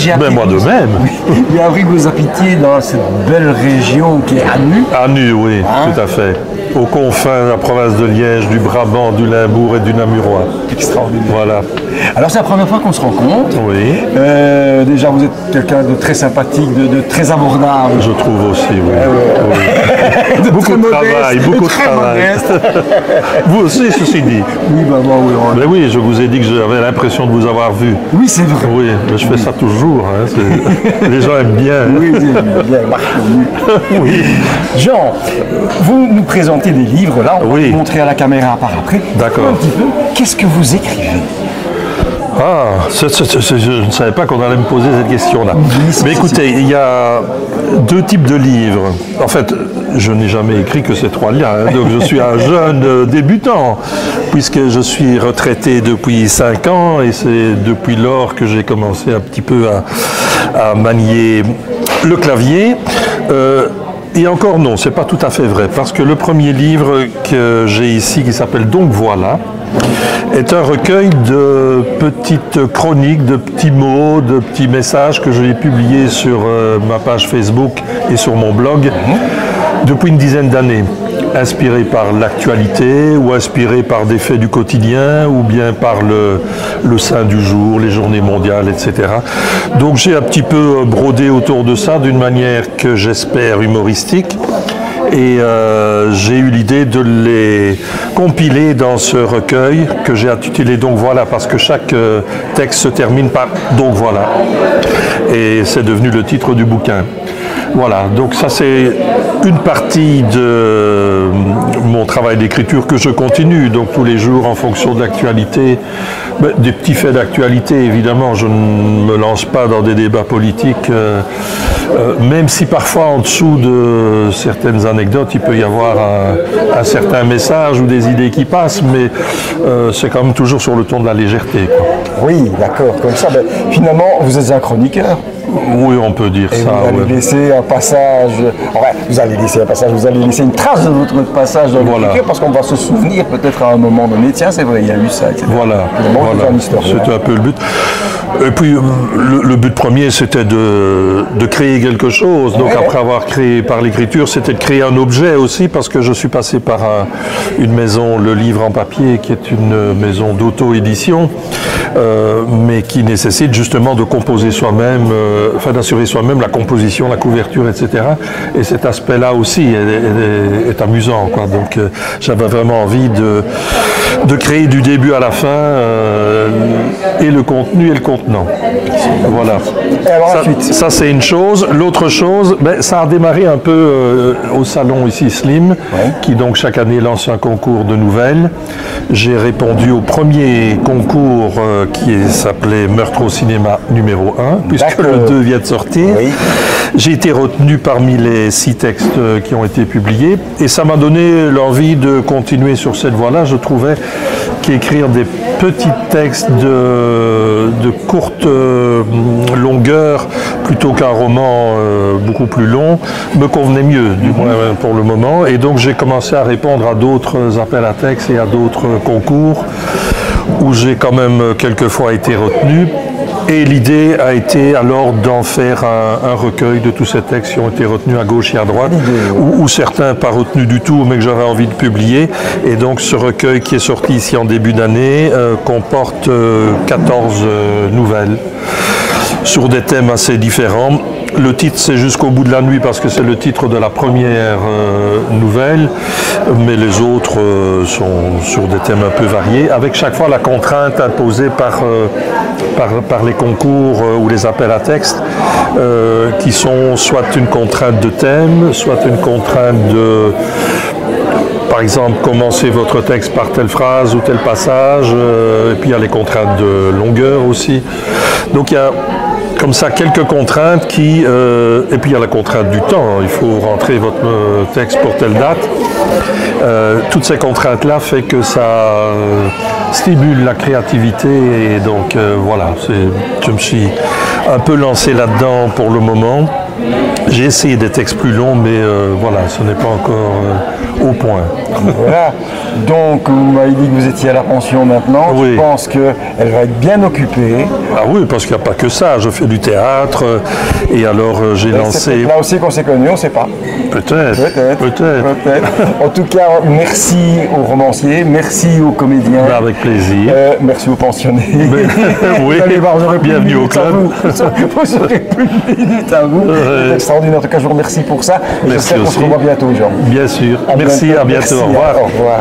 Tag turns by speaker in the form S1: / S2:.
S1: j'ai appris,
S2: moi de même.
S1: J'ai appris que vous habitiez dans cette belle région qui est Anu.
S2: Anu, oui, tout à fait. Aux confins de la province de Liège, du Brabant, du Limbourg et du Namurois.
S1: Extraordinaire.
S2: Voilà.
S1: Alors c'est la première fois qu'on se rencontre.
S2: Oui.
S1: Déjà vous êtes quelqu'un de très sympathique, de très abordable.
S2: Je trouve aussi, oui. Oui. Beaucoup de travail, beaucoup de travail. Vous aussi, ceci dit.
S1: Oui, bah moi, oui.
S2: Mais oui, je vous ai dit que j'avais l'impression de vous avoir vu.
S1: Oui, c'est vrai.
S2: Oui, mais je fais ça toujours. Hein, les gens aiment bien.
S1: Oui, bien,
S2: oui.
S1: Jean, vous nous présentez des livres, là, on va vous montrer à la caméra par après.
S2: D'accord.
S1: Un petit peu, qu'est-ce que vous écrivez?
S2: Je ne savais pas qu'on allait me poser cette question-là. Mais écoutez, il y a deux types de livres. En fait, je n'ai jamais écrit que ces trois-là, hein, donc je suis un jeune débutant, puisque je suis retraité depuis 5 ans, et c'est depuis lors que j'ai commencé un petit peu à manier le clavier. Et encore non, c'est pas tout à fait vrai, parce que le premier livre que j'ai ici, qui s'appelle Donc Voilà, est un recueil de petites chroniques, de petits mots, de petits messages que j'ai publiés sur ma page Facebook et sur mon blog depuis une dizaine d'années, inspiré par l'actualité ou inspiré par des faits du quotidien ou bien par le saint du jour, les journées mondiales, etc. Donc j'ai un petit peu brodé autour de ça d'une manière que j'espère humoristique. Et j'ai eu l'idée de les compiler dans ce recueil que j'ai intitulé Donc Voilà, parce que chaque texte se termine par Donc Voilà. Et c'est devenu le titre du bouquin. Voilà, donc ça c'est une partie de mon travail d'écriture que je continue, donc tous les jours en fonction de l'actualité, des petits faits d'actualité évidemment, je ne me lance pas dans des débats politiques, même si parfois en dessous de certaines anecdotes il peut y avoir un certain message ou des idées qui passent, mais c'est quand même toujours sur le ton de la légèreté, quoi.
S1: Oui, d'accord, comme ça, finalement vous êtes un chroniqueur.
S2: Oui, on peut dire ça.
S1: Vous allez laisser un passage, vous allez laisser un passage, vous allez laisser une trace de votre passage dans l'écriture, parce qu'on va se souvenir peut-être à un moment donné, tiens c'est vrai, il y a eu ça, etc.
S2: Voilà, c'était un peu le but. Et puis le but premier c'était de créer quelque chose, donc après avoir créé par l'écriture, c'était de créer un objet aussi, parce que je suis passé par une maison, Le Livre en Papier, qui est une maison d'auto-édition, mais qui nécessite justement de composer soi-même, d'assurer soi-même la composition, la couverture, etc. Et cet aspect-là aussi est amusant, quoi. Donc j'avais vraiment envie de créer du début à la fin et le contenu et le contenant. Voilà. Ça c'est une chose. L'autre chose, ça a démarré un peu au salon ici Slim, qui donc chaque année lance un concours de nouvelles. J'ai répondu au premier concours qui s'appelait Meurtre au cinéma numéro 1, puisque le 2 vient de sortir. Oui. J'ai été retenu parmi les 6 textes qui ont été publiés, et ça m'a donné l'envie de continuer sur cette voie-là. Je trouvais qu'écrire des petits textes de courte longueur plutôt qu'un roman beaucoup plus long me convenait mieux, du moins pour le moment, et donc j'ai commencé à répondre à d'autres appels à textes et à d'autres concours où j'ai quand même quelquefois été retenu. Et l'idée a été alors d'en faire un recueil de tous ces textes qui ont été retenus à gauche et à droite, ou certains pas retenus du tout, mais que j'avais envie de publier. Et donc ce recueil qui est sorti ici en début d'année comporte 14 nouvelles sur des thèmes assez différents. Le titre c'est Jusqu'au bout de la nuit, parce que c'est le titre de la première nouvelle, mais les autres sont sur des thèmes un peu variés, avec chaque fois la contrainte imposée par les concours ou les appels à texte, qui sont soit une contrainte de thème, soit une contrainte de... Par exemple, commencez votre texte par telle phrase ou tel passage, et puis il y a les contraintes de longueur aussi. Donc il y a comme ça quelques contraintes qui... et puis il y a la contrainte du temps, il faut rentrer votre texte pour telle date. Toutes ces contraintes-là fait que ça stimule la créativité, et donc voilà, je me suis un peu lancé là-dedans pour le moment. J'ai essayé des textes plus longs, mais voilà, ce n'est pas encore au point.
S1: Voilà. Donc, vous m'avez dit que vous étiez à la pension maintenant.
S2: Oui.
S1: Je pense qu'elle va être bien occupée.
S2: Ah oui, parce qu'il n'y a pas que ça. Je fais du théâtre et alors j'ai lancé...
S1: Là aussi qu'on s'est connus, on ne sait pas.
S2: Peut-être.
S1: En tout cas, merci aux romanciers, merci aux comédiens.
S2: Avec plaisir.
S1: Merci aux pensionnés.
S2: Oui, bienvenue au club.
S1: Vous aurez plus de minutes à vous. C'est extraordinaire. En tout cas, je vous remercie pour ça. J'espère qu'on se revoit bientôt, Jean.
S2: Bien sûr. Merci, à bientôt. Au revoir.
S1: Au revoir.